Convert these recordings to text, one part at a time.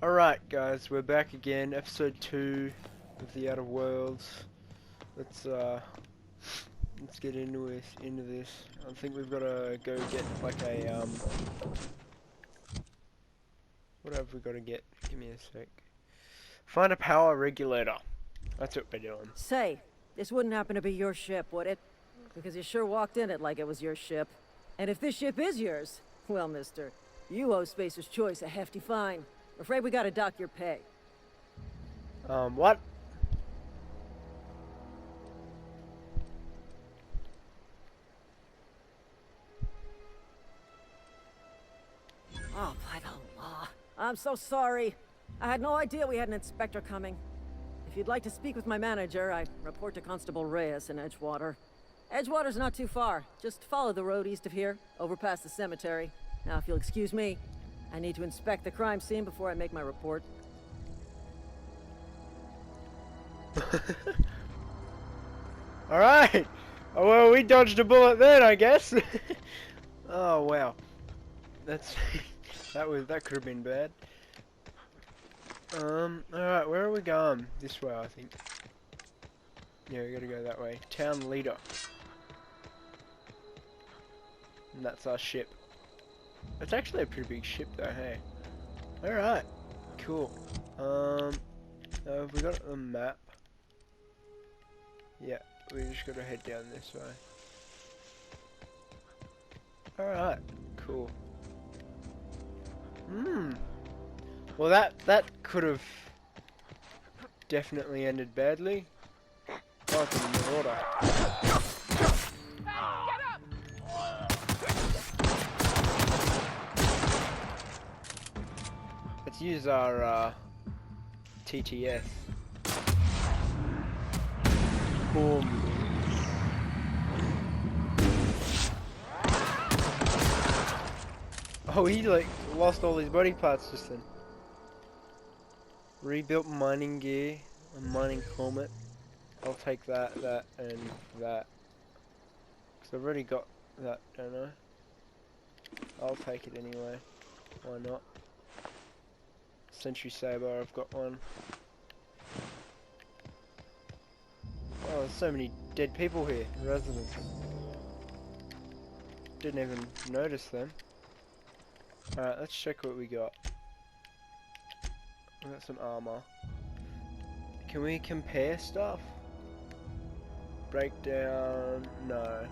Alright guys, we're back again, episode 2 of the Outer Worlds. Let's get into this. I think we've gotta go get like a what have we gotta get? Give me a sec. Find a power regulator. That's what we're doing. Say, this wouldn't happen to be your ship, would it? Because you sure walked in it like it was your ship. And if this ship is yours, well, mister, you owe Spacer's Choice a hefty fine. I'm afraid we gotta dock your pay. What? Oh, by the law. I'm so sorry. I had no idea we had an inspector coming. If you'd like to speak with my manager, I report to Constable Reyes in Edgewater. Edgewater's not too far. Just follow the road east of here, over past the cemetery. Now, if you'll excuse me, I need to inspect the crime scene before I make my report. Alright! Oh well, we dodged a bullet then, I guess. Oh wow. That could have been bad. Alright, where are we going? This way, I think. Yeah, we gotta go that way. Town leader. And that's our ship. It's actually a pretty big ship though, hey. Alright, cool. Have we got a map? Yeah, we just gotta head down this way. Alright, cool. Well that could have definitely ended badly. Oh, it's in the water. Let's use our TTS. Boom. Oh, he like lost all his body parts just then. Rebuilt mining gear, a mining helmet. I'll take that, and that. Cause I've already got that, don't I? I'll take it anyway. Why not? Sentry saber, I've got one. Oh, there's so many dead people here, residents. Didn't even notice them. Alright, let's check what we got. We got some armor. Can we compare stuff? Breakdown, no.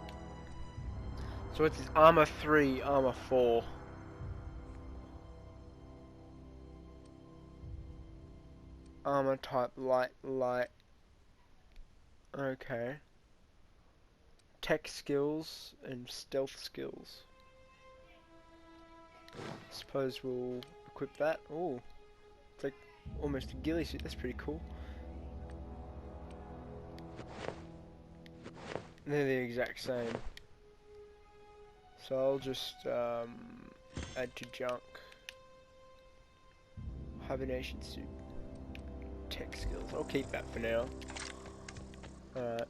So what's this? Armor 3, armor 4. Armor type light. Okay. Tech skills and stealth skills. Suppose we'll equip that. Oh, it's like almost a ghillie suit. That's pretty cool. They're the exact same. So I'll just add to junk. Hibernation suit. Tech skills. I'll keep that for now. Alright.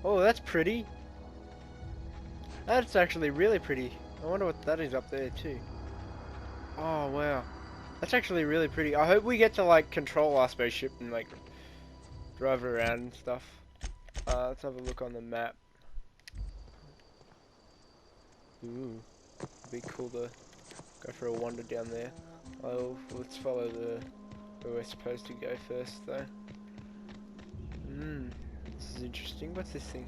Oh, that's pretty. That's actually really pretty. I wonder what that is up there too. Oh wow. That's actually really pretty. I hope we get to like control our spaceship and like drive around and stuff. Let's have a look on the map. Ooh, it'd be cool to go for a wander down there. Oh, let's follow where we're supposed to go first though. This is interesting. What's this thing?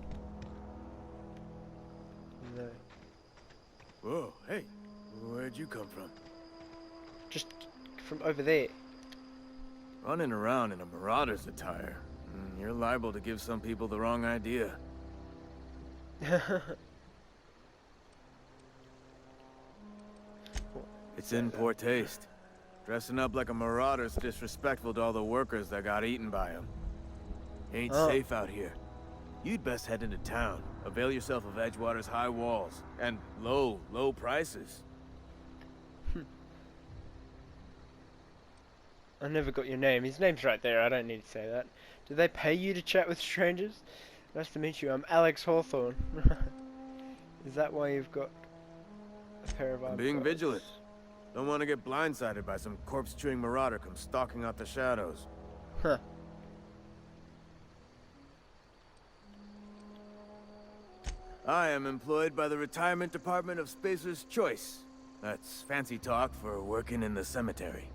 No. Whoa, hey, where'd you come from? Just from over there. Running around in a marauder's attire. You're liable to give some people the wrong idea. It's in poor taste. Dressing up like a marauder's disrespectful to all the workers that got eaten by him. Ain't safe out here. You'd best head into town. Avail yourself of Edgewater's high walls and low prices. I never got your name. His name's right there. I don't need to say that. Do they pay you to chat with strangers? Nice to meet you. I'm Alex Hawthorne. Is that why you've got a pair of I'm being eyebrows? vigilant. Don't want to get blindsided by some corpse-chewing marauder come stalking out the shadows. Huh. I am employed by the Retirement Department of Spacer's Choice. That's fancy talk for working in the cemetery.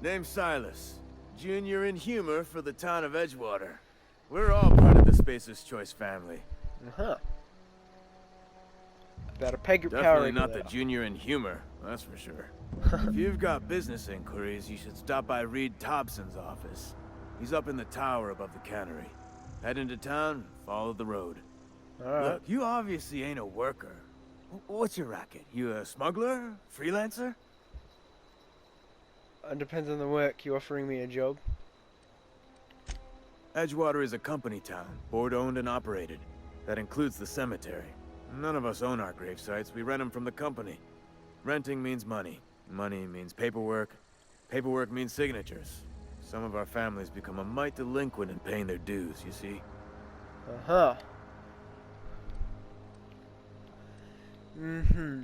Name's Silas, junior in humor for the town of Edgewater. We're all part of the Spacer's Choice family. Uh-huh. About a peg your power Definitely not the regulator. junior in humor, that's for sure. If you've got business inquiries, you should stop by Reed Thompson's office. He's up in the tower above the cannery. Head into town, follow the road. Alright. Look, you obviously ain't a worker. What's your racket? You a smuggler? Freelancer? It depends on the work. You offering me a job? Edgewater is a company town, board-owned and operated. That includes the cemetery. None of us own our grave sites. We rent them from the company. Renting means money. Money means paperwork. Paperwork means signatures. Some of our families become a mite delinquent in paying their dues, you see? Uh-huh. Mm-hmm.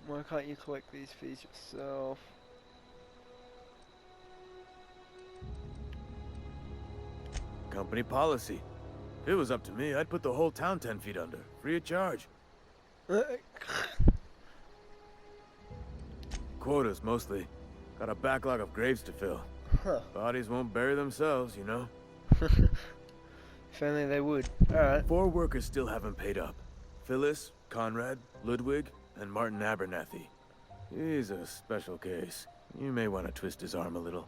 Why can't you collect these fees yourself? Company policy. If it was up to me, I'd put the whole town 10 feet under, free of charge. Quotas, mostly. Got a backlog of graves to fill. Huh. Bodies won't bury themselves, you know? If only they would. Alright. 4 workers still haven't paid up. Phyllis, Conrad, Ludwig, and Martin Abernathy. He's a special case. You may want to twist his arm a little.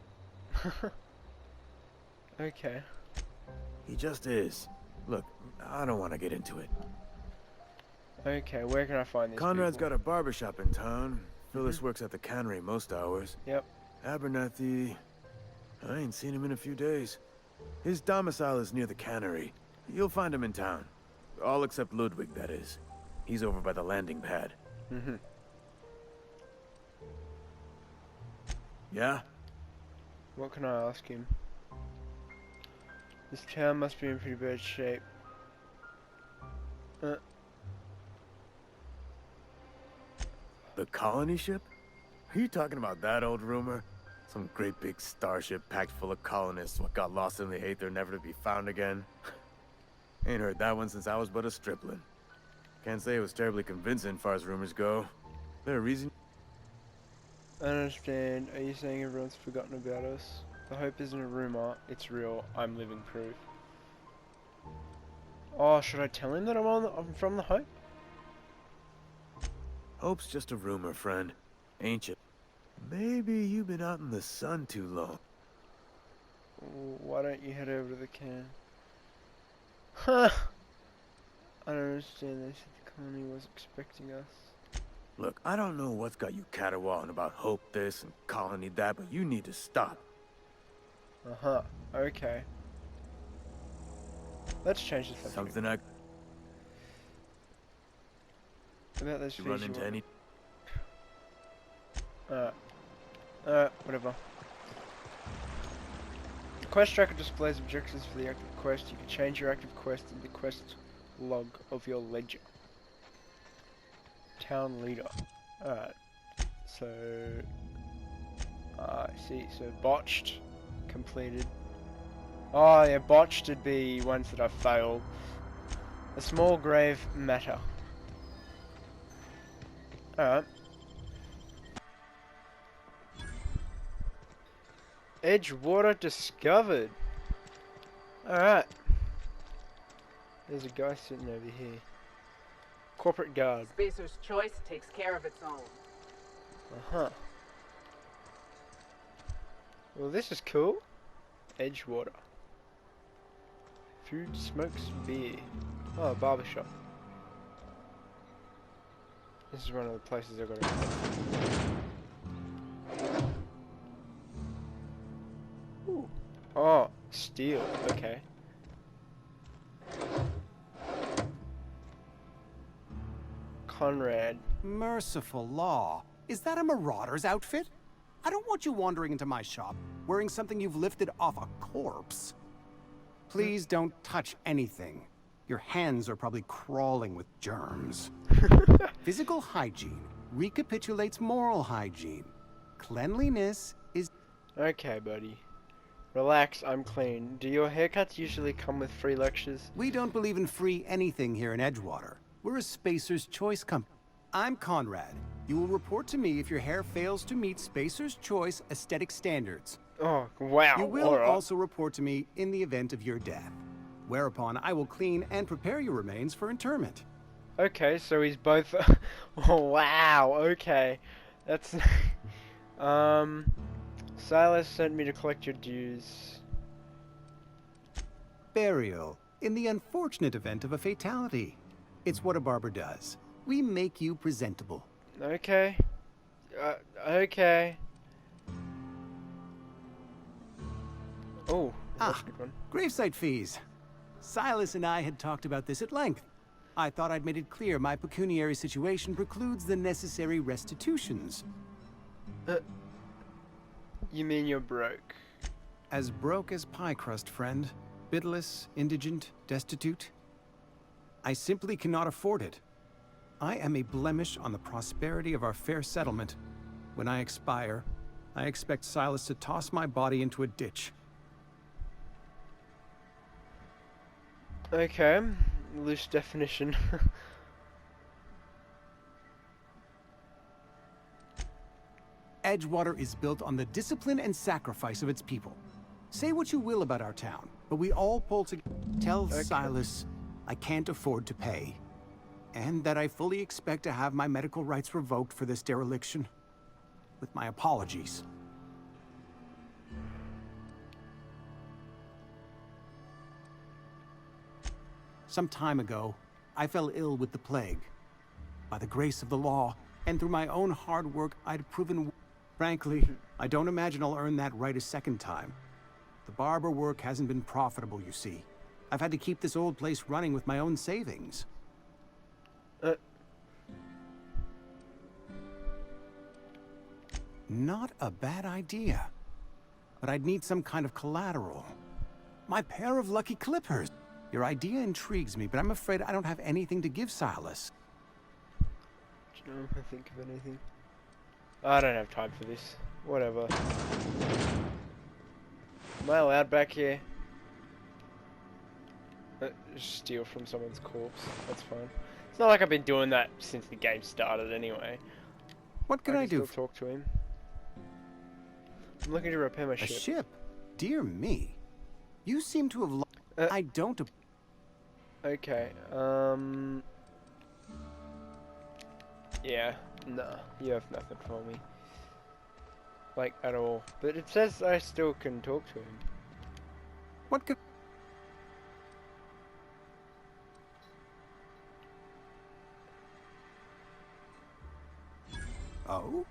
Okay. He just is. Look, I don't want to get into it. Okay, where can I find these Conrad's people? got a barbershop in town. Phyllis works at the cannery most hours. Yep. Abernathy... I ain't seen him in a few days. His domicile is near the cannery. You'll find him in town. All except Ludwig, that is. He's over by the landing pad. Mm-hmm. Yeah? What can I ask him? This town must be in pretty bad shape. The colony ship? Are you talking about that old rumor? Some great big starship packed full of colonists what got lost in the aether never to be found again? Ain't heard that one since I was but a stripling. Can't say it was terribly convincing far as rumors go. There a reason? I don't understand. Are you saying everyone's forgotten about us? The hope isn't a rumor, it's real. I'm living proof. Oh, should I tell him that I'm from the Hope? Hope's just a rumor, friend. Ain't you? Maybe you've been out in the sun too long. Why don't you head over to the can? Huh. I don't understand. They said the colony was expecting us. Look, I don't know what's got you caterwauling about Hope this and Colony that, but you need to stop. Uh-huh. Okay. Let's change the subject. Something I About those could run fees you into want. any... Whatever. The quest tracker displays objectives for the active quest. You can change your active quest in the quest log of your ledger. Town leader. Alright. So... I see. So botched. Completed. Oh yeah, botched would be ones that I've failed. A small grave matter. Alright. Edgewater discovered. Alright. There's a guy sitting over here. Corporate guard. Spacer's Choice takes care of its own. Uh-huh. Well, this is cool. Edgewater. Food, smokes, beer. Oh, a barbershop. This is one of the places I've got to go. Ooh. Oh, steel. Okay. Conrad. Merciful law. Is that a marauder's outfit? I don't want you wandering into my shop wearing something you've lifted off a corpse. Please don't touch anything. Your hands are probably crawling with germs. Physical hygiene recapitulates moral hygiene. Cleanliness is... Okay, buddy. Relax, I'm clean. Do your haircuts usually come with free lectures? We don't believe in free anything here in Edgewater. We're a Spacer's Choice company. I'm Conrad. You will report to me if your hair fails to meet Spacer's Choice aesthetic standards. Oh, wow. You will alright. also report to me in the event of your death. Whereupon I will clean and prepare your remains for interment. Okay, so he's both... Oh, wow, okay. That's... Silas sent me to collect your dues. Burial, in the unfortunate event of a fatality. It's what a barber does. We make you presentable. Okay. Okay. Oh, that's a good one. Gravesite fees. Silas and I had talked about this at length. I thought I'd made it clear my pecuniary situation precludes the necessary restitutions. You mean you're broke? As broke as pie crust, friend. Bidless, indigent, destitute. I simply cannot afford it. I am a blemish on the prosperity of our fair settlement. When I expire, I expect Silas to toss my body into a ditch. Okay. Loose definition. Edgewater is built on the discipline and sacrifice of its people. Say what you will about our town, but we all pull together. Tell Silas I can't afford to pay, and that I fully expect to have my medical rights revoked for this dereliction. With my apologies. Some time ago, I fell ill with the plague. By the grace of the law, and through my own hard work, I'd proven... Frankly, I don't imagine I'll earn that right a second time. The barber work hasn't been profitable, you see. I've had to keep this old place running with my own savings. Not a bad idea. But I'd need some kind of collateral. My pair of lucky clippers. Your idea intrigues me, but I'm afraid I don't have anything to give Silas. Do you know if I think of anything? I don't have time for this. Whatever. Am I allowed back here? Steal from someone's corpse. That's fine. It's not like I've been doing that since the game started anyway. What can I do? Still talk to him. I'm looking to repair my A ship. ship? Dear me. You seem to have I don't... Okay, yeah, nah, you have nothing for me. Like, at all. But it says I still can talk to him. What could... Oh?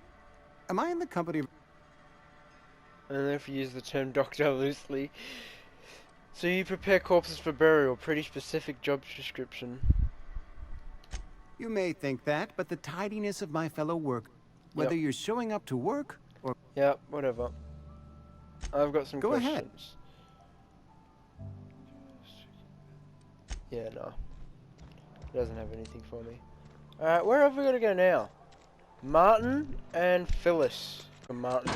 Am I in the company of... I don't know if you use the term doctor loosely. So you prepare corpses for burial, pretty specific job description. You may think that, but the tidiness of my fellow work, whether you're showing up to work or... Yeah, whatever. I've got some Go questions. ahead. Yeah, no. It doesn't have anything for me. Alright, where have we got to go now? Martin and Phyllis. Martin.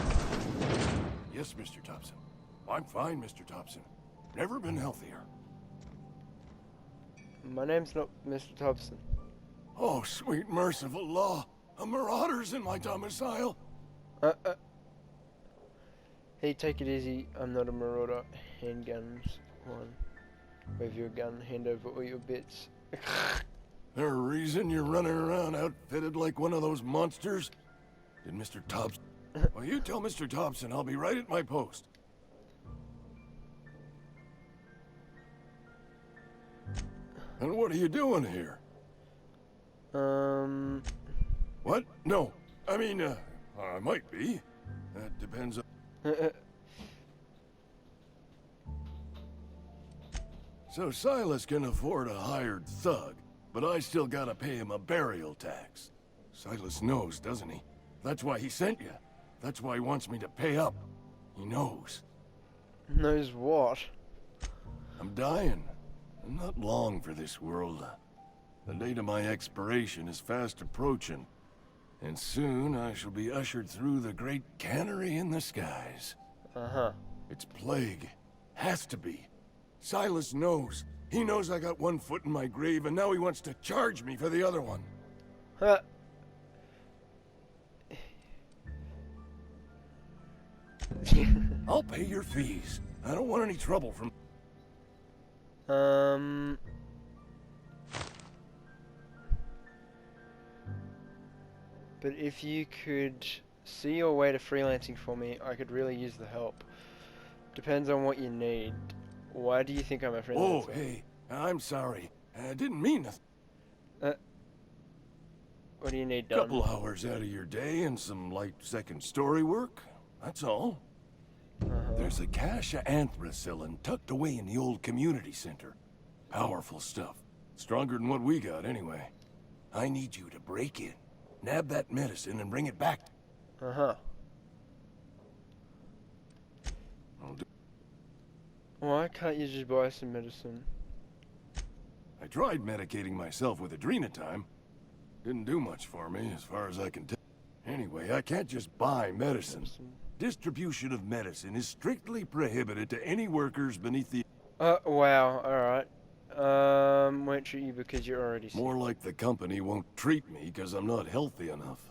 Yes, Mr. Thompson. I'm fine, Mr. Thompson. Never been healthier. My name's not Mr. Thompson. Oh, sweet merciful law. A marauder's in my domicile. Hey, take it easy. I'm not a marauder. Handguns. One. Wave your gun. Hand over all your bits. There a reason you're running around outfitted like one of those monsters? Did Mr. Thompson... Well, you tell Mr. Thompson I'll be right at my post. And what are you doing here? What? No. I mean, I might be. That depends on... So Silas can afford a hired thug, but I still gotta pay him a burial tax. Silas knows, doesn't he? That's why he sent you. That's why he wants me to pay up. He knows. Knows what? I'm dying. Not long for this world. The date of my expiration is fast approaching. And soon I shall be ushered through the great cannery in the skies. Uh-huh. It's plague. Has to be. Silas knows. He knows I got one foot in my grave, and now he wants to charge me for the other one. Huh. I'll pay your fees. I don't want any trouble from... But if you could see your way to freelancing for me, I could really use the help. Depends on what you need. Why do you think I'm a freelancer? Oh, hey, I'm sorry. I didn't mean to... What do you need done? Couple hours out of your day and some light second story work. That's all. There's a cache of anthracillin tucked away in the old community center. Powerful stuff. Stronger than what we got, anyway. I need you to break in, nab that medicine, and bring it back. Uh-huh. Why can't you just buy some medicine? I tried medicating myself with Adrenatime. Didn't do much for me, as far as I can tell. Anyway, I can't just buy medicine. Distribution of medicine is strictly prohibited to any workers beneath the... Wow, alright. Won't treat you because you're already sick. More like the company won't treat me because I'm not healthy enough.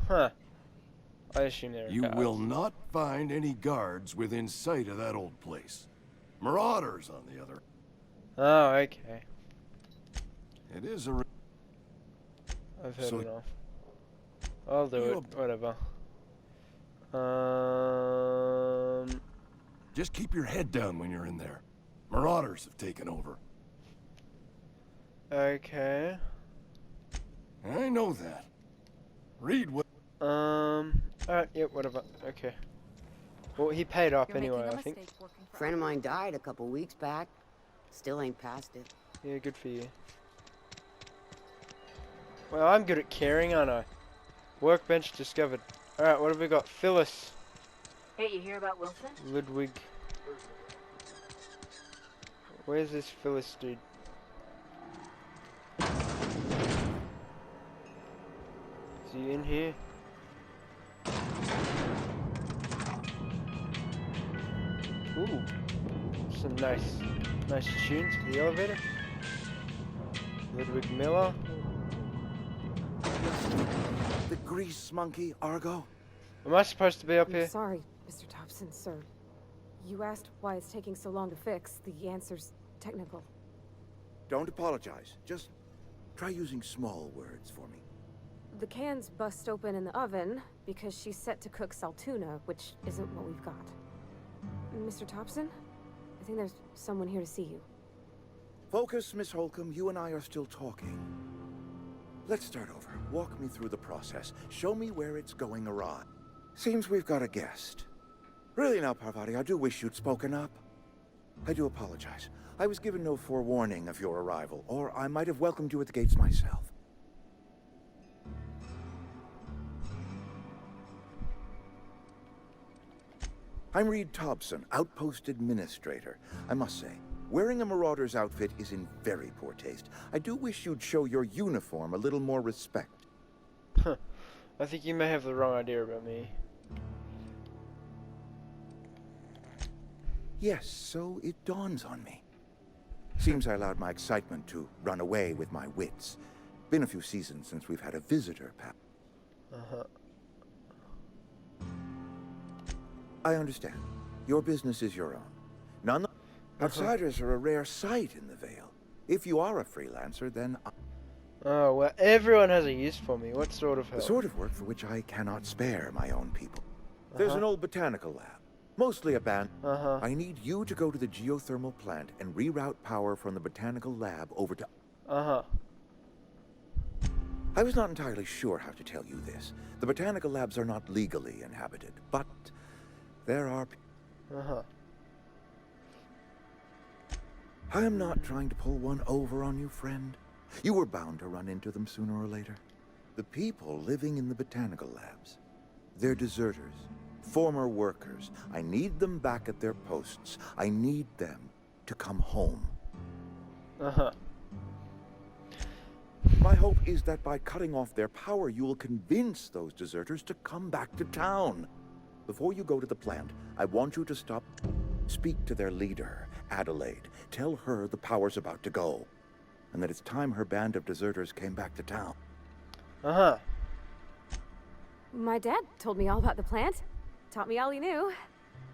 Huh. I assume there are You guards. will not find any guards within sight of that old place. Marauders, on the other. Oh, okay. It is a... I've heard So- enough. I'll do it, whatever. Just keep your head down when you're in there. Marauders have taken over. Okay. I know that. Read what... Alright, yep, whatever. Okay. Well, he paid off You're anyway, making a I think. mistake working for Friend of mine died a couple weeks back. Still ain't past it. Yeah, good for you. Well, I'm good at caring, aren't I? Workbench discovered. Alright, what have we got? Phyllis. Hey, you hear about Wilson? Ludwig. Where's this Phyllis dude? Is he in here? Ooh. Some nice tunes for the elevator. Ludwig Miller. The grease monkey, Argo? Am I supposed to be up I'm here? sorry, Mr. Thompson, sir. You asked why it's taking so long to fix. The answer's technical. Don't apologize. Just try using small words for me. The can's bust open in the oven because she's set to cook saltuna, which isn't what we've got. Mr. Thompson? I think there's someone here to see you. Focus, Miss Holcomb. You and I are still talking. Let's start over. Walk me through the process. Show me where it's going awry. Seems we've got a guest. Really now, Parvati, I do wish you'd spoken up. I do apologize. I was given no forewarning of your arrival, or I might have welcomed you at the gates myself. I'm Reed Thompson, Outpost Administrator. I must say, wearing a Marauder's outfit is in very poor taste. I do wish you'd show your uniform a little more respect. I think you may have the wrong idea about me. Yes, so it dawns on me. Seems I allowed my excitement to run away with my wits. Been a few seasons since we've had a visitor, pal. Uh-huh. I understand. Your business is your own. None. Outsiders are a rare sight in the Vale. If you are a freelancer, then Oh, well, everyone has a use for me. What sort of help? the sort of work for which I cannot spare my own people. There's an old botanical lab, mostly abandoned. Uh-huh. I need you to go to the geothermal plant and reroute power from the botanical lab over to... Uh-huh. I was not entirely sure how to tell you this. The botanical labs are not legally inhabited, but there are... Uh-huh. I am not trying to pull one over on you, friend. You were bound to run into them sooner or later. The people living in the botanical labs. They're deserters, former workers. I need them back at their posts. I need them to come home. Uh-huh. My hope is that by cutting off their power, you will convince those deserters to come back to town. Before you go to the plant, I want you to speak to their leader, Adelaide. Tell her the power's about to go, and that it's time her band of deserters came back to town. Uh-huh. My dad told me all about the plant. Taught me all he knew.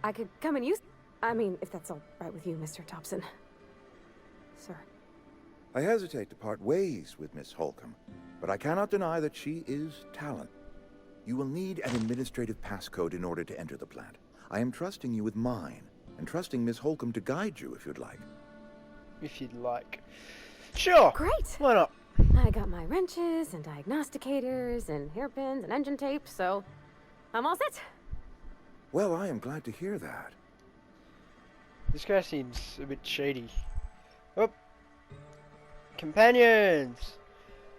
I could come and use... I mean, if that's all right with you, Mr. Thompson. Sir. I hesitate to part ways with Miss Holcomb, but I cannot deny that she is talent. You will need an administrative passcode in order to enter the plant. I am trusting you with mine, and trusting Miss Holcomb to guide you if you'd like. If you'd like. Sure! Great! Why not? I got my wrenches and diagnosticators and hairpins and engine tape, so I'm all set. Well, I am glad to hear that. This guy seems a bit shady. Oh! Companions!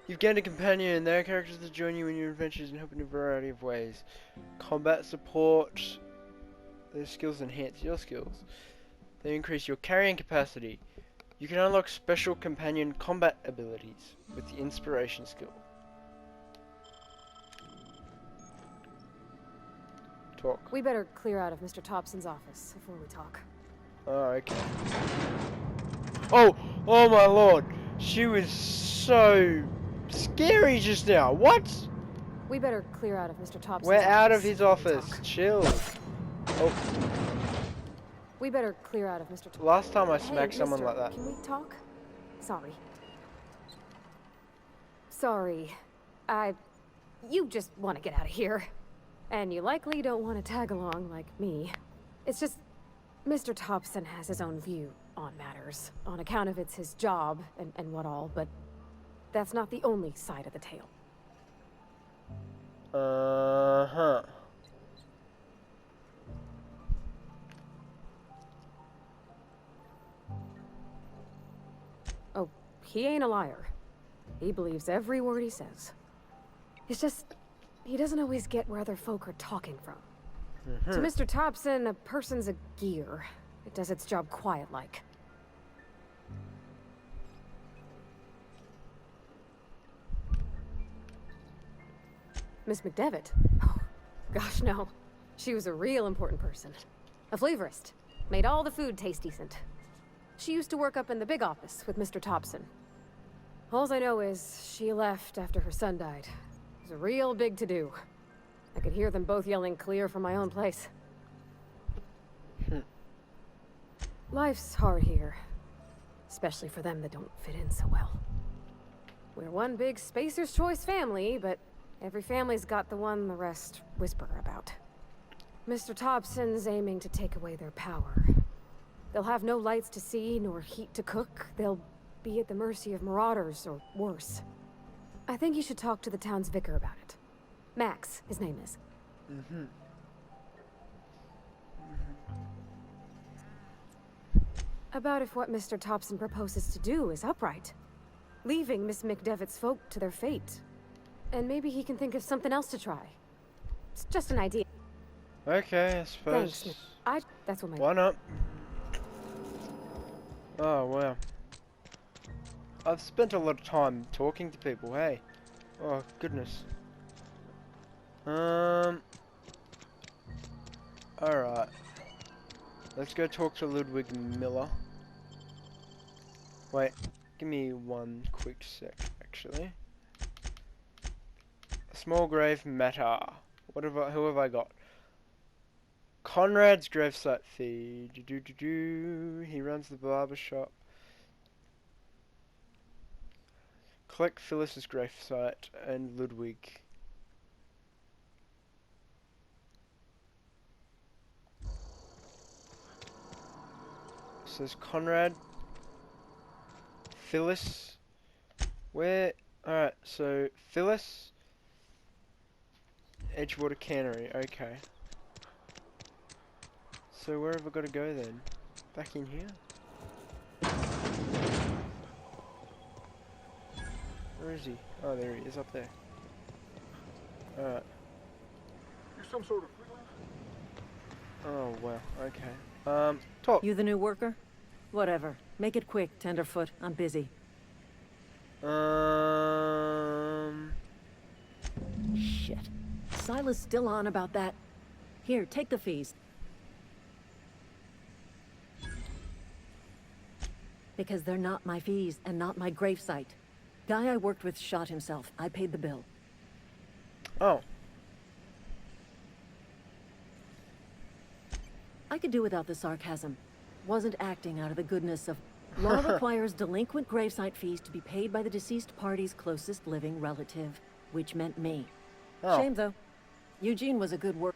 You've gained a companion. They are characters that join you in your adventures and help in a variety of ways. Combat support. Their skills enhance your skills. They increase your carrying capacity. You can unlock special companion combat abilities with the inspiration skill. Talk. We better clear out of Mr. Thompson's office before we talk. Oh, okay. Oh! Oh my lord! She was so scary just now. What? We better clear out of Mr. Thompson's office. We're out of his before we office. talk. Chill. Oh. We better clear out of Mr. Thompson. Last time I Hey, smacked someone mister, like that. Can we talk? Sorry. Sorry. You just want to get out of here. And you likely don't want to tag along like me. It's just... Mr. Thompson has his own view on matters, on account of it's his job and what all, but that's not the only side of the tale. Uh-huh. Oh, he ain't a liar. He believes every word he says. It's just, he doesn't always get where other folk are talking from. To Mr. Thompson, a person's a gear. It does its job quiet-like. Miss McDevitt? Oh, gosh, no. She was a real important person. A flavorist. Made all the food taste decent. She used to work up in the big office with Mr. Thompson. All I know is she left after her son died. It was a real big to-do. I could hear them both yelling clear from my own place. Life's hard here. Especially for them that don't fit in so well. We're one big Spacer's Choice family, but every family's got the one the rest whisper about. Mr. Thompson's aiming to take away their power. They'll have no lights to see, nor heat to cook. They'll be at the mercy of marauders, or worse. I think you should talk to the town's vicar about it. Max, his name is. About if what Mr. Thompson proposes to do is upright. Leaving Miss McDevitt's folk to their fate. And maybe he can think of something else to try. It's just an idea. Okay, I suppose. Thanks. That's what my... Why not? Oh, wow. I've spent a lot of time talking to people, hey. Oh, goodness. Alright. Let's go talk to Ludwig Miller. Wait, give me one quick sec, actually. A small grave matter. Who have I got? Conrad's gravesite fee. He runs the barber shop. Collect Phyllis's gravesite and Ludwig. So there's Conrad, Phyllis. Where? Alright, so Phyllis, Edgewater Cannery. Okay. So where have I got to go then? Back in here? Where is he? Oh, there he is, up there. Alright. You're some sort of freelance? Oh, wow, okay. Talk. You the new worker? Whatever. Make it quick, Tenderfoot. I'm busy. Shit. Silas still on about that. Here, take the fees. Because they're not my fees and not my gravesite. Guy I worked with shot himself. I paid the bill. Oh. I could do without the sarcasm. Wasn't acting out of the goodness of... Law requires delinquent gravesite fees to be paid by the deceased party's closest living relative, which meant me. Oh. Shame, though. Eugene was a good work...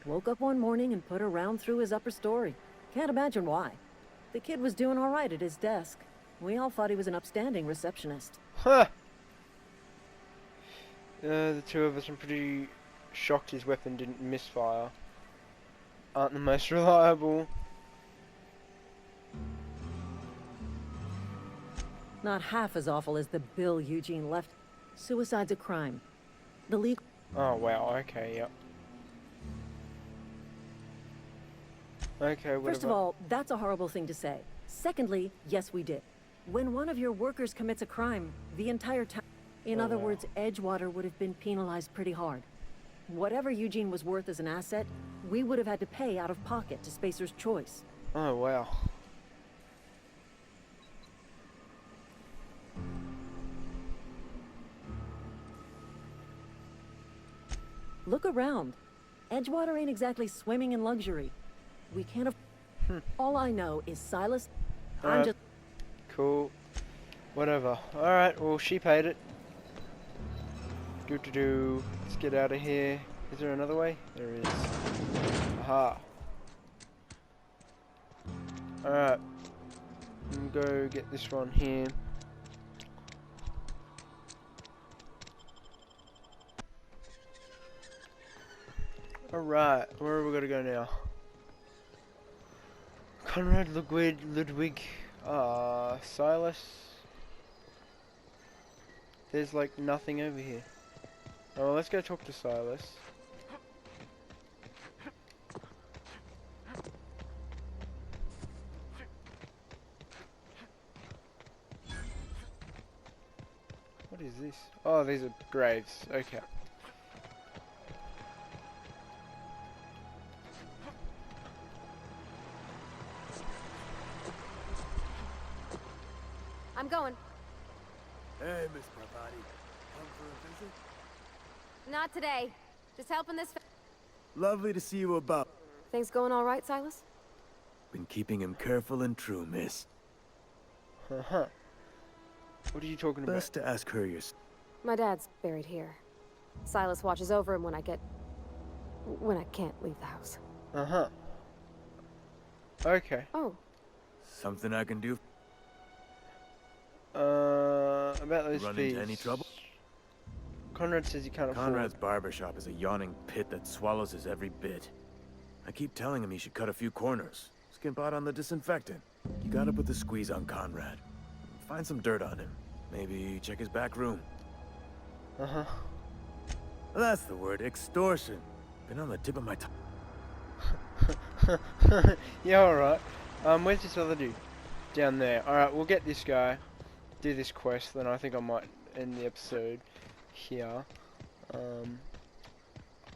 Woke up one morning and put a round through his upper story. Can't imagine why. The kid was doing all right at his desk. We all thought he was an upstanding receptionist. Huh. The two of us are pretty shocked his weapon didn't misfire. Aren't the most reliable. Not half as awful as the bill Eugene left. Suicide's a crime. The legal... Oh wow, okay, yep. Okay, whatever. First of all, that's a horrible thing to say. Secondly, yes, we did. When one of your workers commits a crime, the entire town... In other words, Edgewater would have been penalized pretty hard. Whatever Eugene was worth as an asset, we would have had to pay out of pocket to Spacer's Choice. Oh wow. Look around. Edgewater ain't exactly swimming in luxury. We can't have... All I know is Silas... I'm just... Cool. Whatever. Alright, well, she paid it. Do. Let's get out of here. Is there another way? There is. Aha. Alright. Go get this one here. Alright, where are we gonna go now? Conrad, Ludwig, Silas. There's like nothing over here. Oh, let's go talk to Silas. What is this? Oh, these are graves. Okay. I'm going. Hey, Miss Parvati. Come for a visit? Not today. Just helping this... Lovely to see you about. Things going all right, Silas? Been keeping him careful and true, miss. Uh-huh. What are you talking about? Best to ask her yourself. My dad's buried here. Silas watches over him when I can't leave the house. Uh-huh. Okay. Oh. Something I can do? About those Run fees. into any trouble? Conrad says he can't afford. Conrad's barbershop is a yawning pit that swallows his every bit. I keep telling him he should cut a few corners. Skimp out on the disinfectant. You gotta put the squeeze on Conrad. Find some dirt on him. Maybe check his back room. Uh-huh. That's the word, extortion. Been on the tip of my tongue. Yeah, alright. Where's this other dude? Down there. Alright, we'll get this guy. Do this quest, then I think I might end the episode here.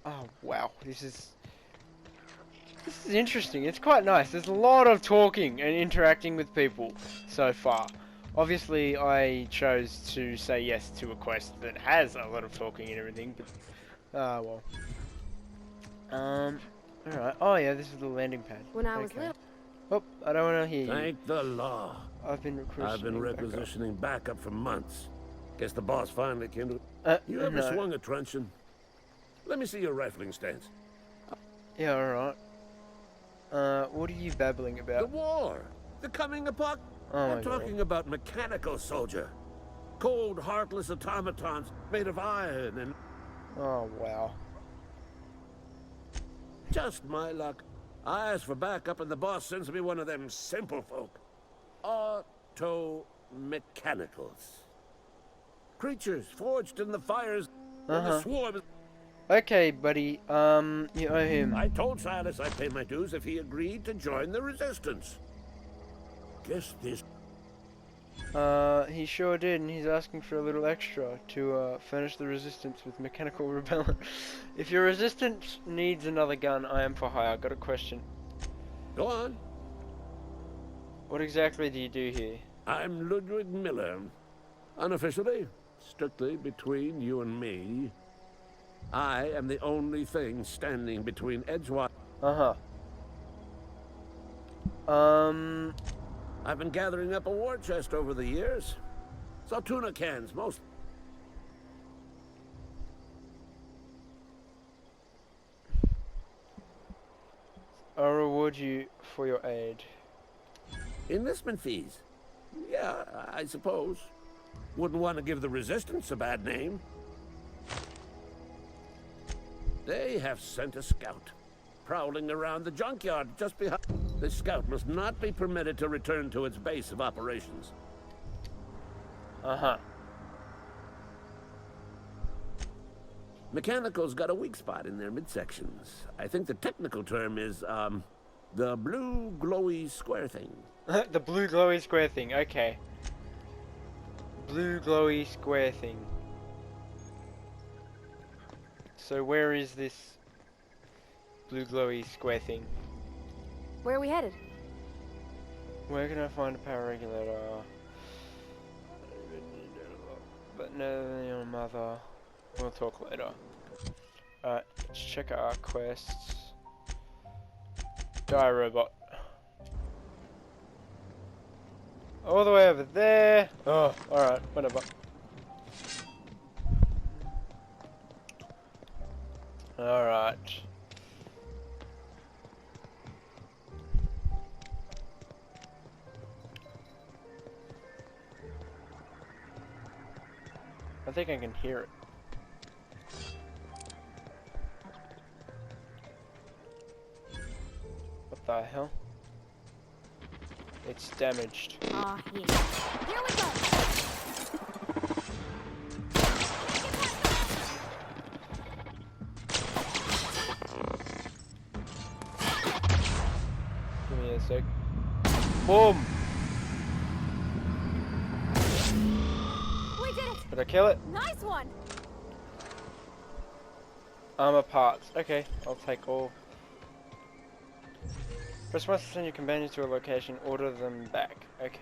Oh wow, this is interesting. It's quite nice. There's a lot of talking and interacting with people so far. Obviously, I chose to say yes to a quest that has a lot of talking and everything, but well. Alright. Oh yeah, this is the landing pad. When I was little... Oh, I don't want to hear you. Thank the law. I've been requisitioning backup for months. Guess the boss finally came to... You ever swung a truncheon? Let me see your rifling stance. Yeah, alright. What are you babbling about? The war! The coming apocalypse! I'm talking about mechanical soldier. Cold, heartless automatons made of iron and... Oh, wow. Just my luck. I asked for backup and the boss sends me one of them simple folk. Auto-mechanicals. Creatures forged in the fires of the swarm. Okay, buddy. You owe him. I told Silas I'd pay my dues if he agreed to join the resistance. Guess this... He sure did, and he's asking for a little extra to, furnish the resistance with mechanical repellent. If your resistance needs another gun, I am for hire. Got a question. Go on. What exactly do you do here? I'm Ludwig Miller. Unofficially, strictly between you and me, I am the only thing standing between Edgewater... I've been gathering up a war chest over the years. So tuna cans, most... I'll reward you for your aid. Enlistment fees? Yeah, I suppose. Wouldn't want to give the Resistance a bad name. They have sent a scout, prowling around the junkyard just behind... This scout must not be permitted to return to its base of operations. Mechanical's got a weak spot in their midsections. I think the technical term is, the blue glowy square thing. The blue glowy square thing, okay. Blue glowy square thing. So where is this blue glowy square thing? Where are we headed? Where can I find a power regulator? But no, your mother. We'll talk later. Alright, let's check our quests. Die robot. All the way over there. Oh, alright, whatever. Alright. I think I can hear it. What the hell? It's damaged. Ah, yeah. Here we go! Give me a sec. Boom! We did it! Did I kill it? Nice one! Armor parts. Okay, I'll take all. Press once to send your companions to a location, order them back. Okay.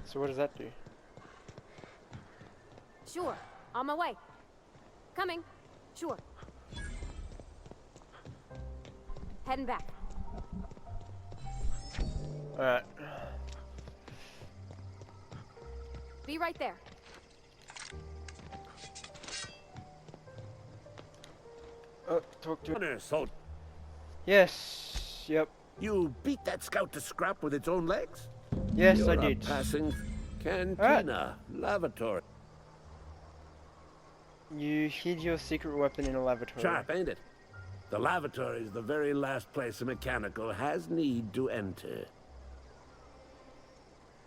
So what does that do? Sure. On my way. Coming. Sure. Heading back. Alright. Be right there. Oh, talk to Honor, so Yes. Yep. you beat that scout to scrap with its own legs? Yes, You're I a did. passing cantina, lavatory. You hid your secret weapon in a lavatory. Sharp, ain't it? The lavatory is the very last place a mechanical has need to enter.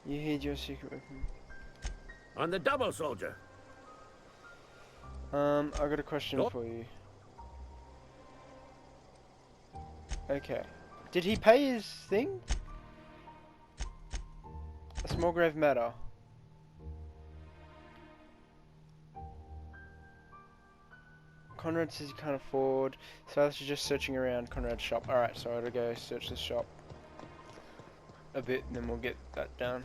You hid your secret weapon. On the double, soldier. I got a question Oh. for you. Okay. Did he pay his thing? A small grave matter. Conrad says he can't afford. Silas is just searching around Conrad's shop. Alright, so I gotta go search the shop a bit and then we'll get that done.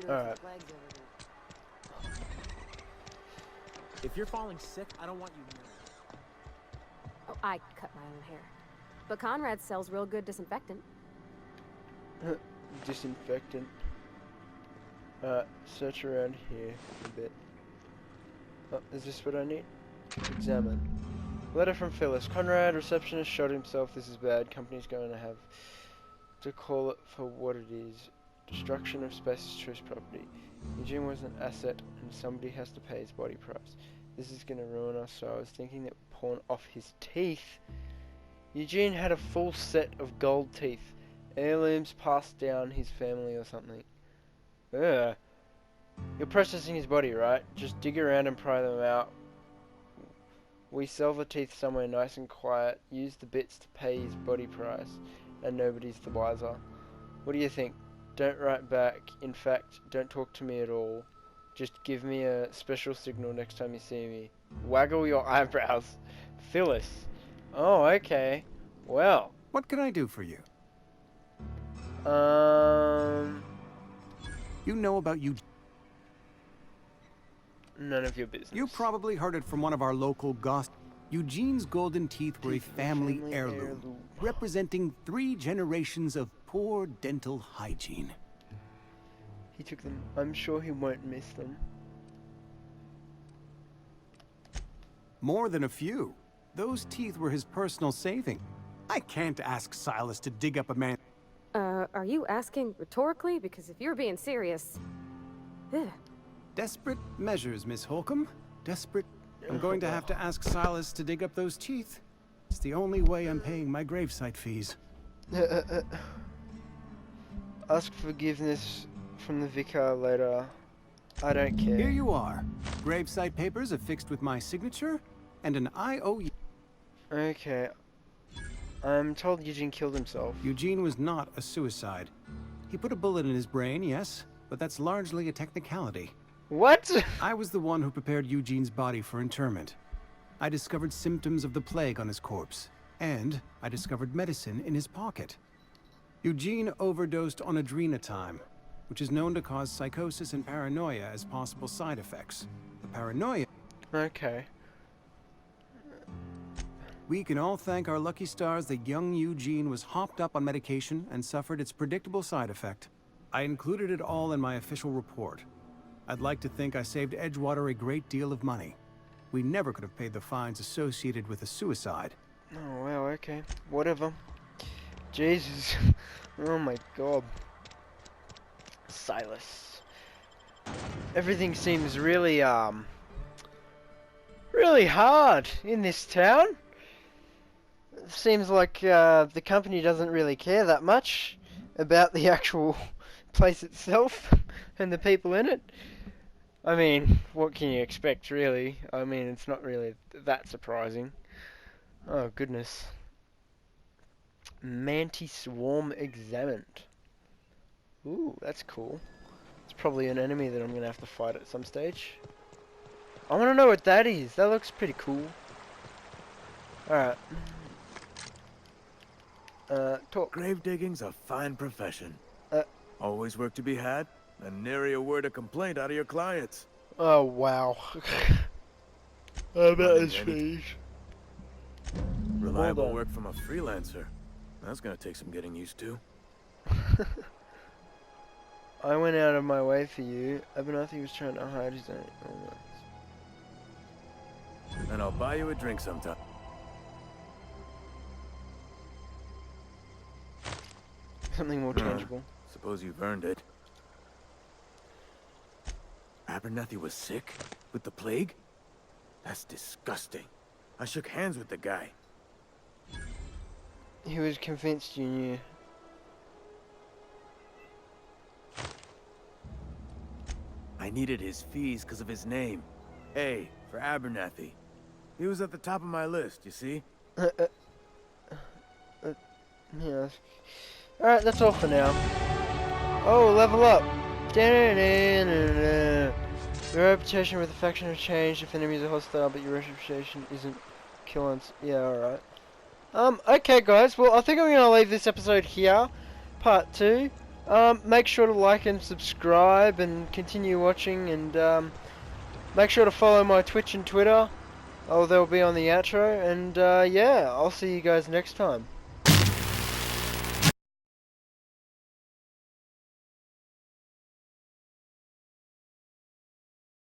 Alright. If you're falling sick, I don't want you near me. Oh, I cut my own hair. But Conrad sells real good disinfectant. Disinfectant. Search around here a bit. Oh, is this what I need? Examine. Letter from Phyllis. Conrad, receptionist, shot himself. This is bad. Company's going to have to call it for what it is. Destruction of Space's Choice property. Eugene was an asset and somebody has to pay his body price. This is going to ruin us, so I was thinking that pawn off his teeth. Eugene had a full set of gold teeth. Heirlooms passed down his family or something. Ugh. You're processing his body, right? Just dig around and pry them out. We sell the teeth somewhere nice and quiet. Use the bits to pay his body price. And nobody's the wiser. What do you think? Don't write back. In fact, don't talk to me at all. Just give me a special signal next time you see me. Waggle your eyebrows. Phyllis. Oh, okay. Well. What can I do for you? You know about you. None of your business. You probably heard it from one of our local ghosts. Eugene's golden teeth were a family heirloom, representing 3 generations of poor dental hygiene. He took them. I'm sure he won't miss them. More than a few. Those teeth were his personal saving. I can't ask Silas to dig up a man. Are you asking rhetorically? Because if you're being serious... Ugh. Desperate measures, Miss Holcomb. Desperate. I'm going to have to ask Silas to dig up those teeth. It's the only way I'm paying my gravesite fees. Ask forgiveness from the vicar later. I don't care. Here you are. Gravesite papers affixed with my signature and an IOU. Okay. I'm told Eugene killed himself. Eugene was not a suicide. He put a bullet in his brain, yes, but that's largely a technicality. What? I was the one who prepared Eugene's body for interment. I discovered symptoms of the plague on his corpse, and I discovered medicine in his pocket. Eugene overdosed on adrenatime, which is known to cause psychosis and paranoia as possible side effects. The paranoia... Okay. We can all thank our lucky stars that young Eugene was hopped up on medication and suffered its predictable side effect. I included it all in my official report. I'd like to think I saved Edgewater a great deal of money. We never could have paid the fines associated with a suicide. Oh, wow, okay. Whatever. Jesus. Oh my god. Silas. Everything seems really, really hard in this town. Seems like, the company doesn't really care that much about the actual place itself and the people in it. I mean, what can you expect, really? I mean, it's not really that surprising. Oh, goodness. Mantis Swarm examined. Ooh, that's cool. It's probably an enemy that I'm going to have to fight at some stage. I want to know what that is. That looks pretty cool. Alright. Talk. Grave digging's a fine profession. Always work to be had, and nary a word of complaint out of your clients. Oh, wow. I bet it's fees. Reliable work from a freelancer. That's gonna take some getting used to. I went out of my way for you. Abernathy was trying to hide his own. And I'll buy you a drink sometime. Something more tangible. Suppose you've earned it. Abernathy was sick? With the plague? That's disgusting. I shook hands with the guy. He was convinced you knew. I needed his fees because of his name. A for Abernathy. He was at the top of my list, you see? Yeah. Alright, that's all for now. Oh, level up! Your reputation with the faction has changed if enemies are hostile, but your reputation isn't killing. Yeah, alright. Okay guys, well I think I'm gonna leave this episode here. Part 2. Make sure to like and subscribe and continue watching, and make sure to follow my Twitch and Twitter. Oh, they'll be on the outro, and yeah, I'll see you guys next time.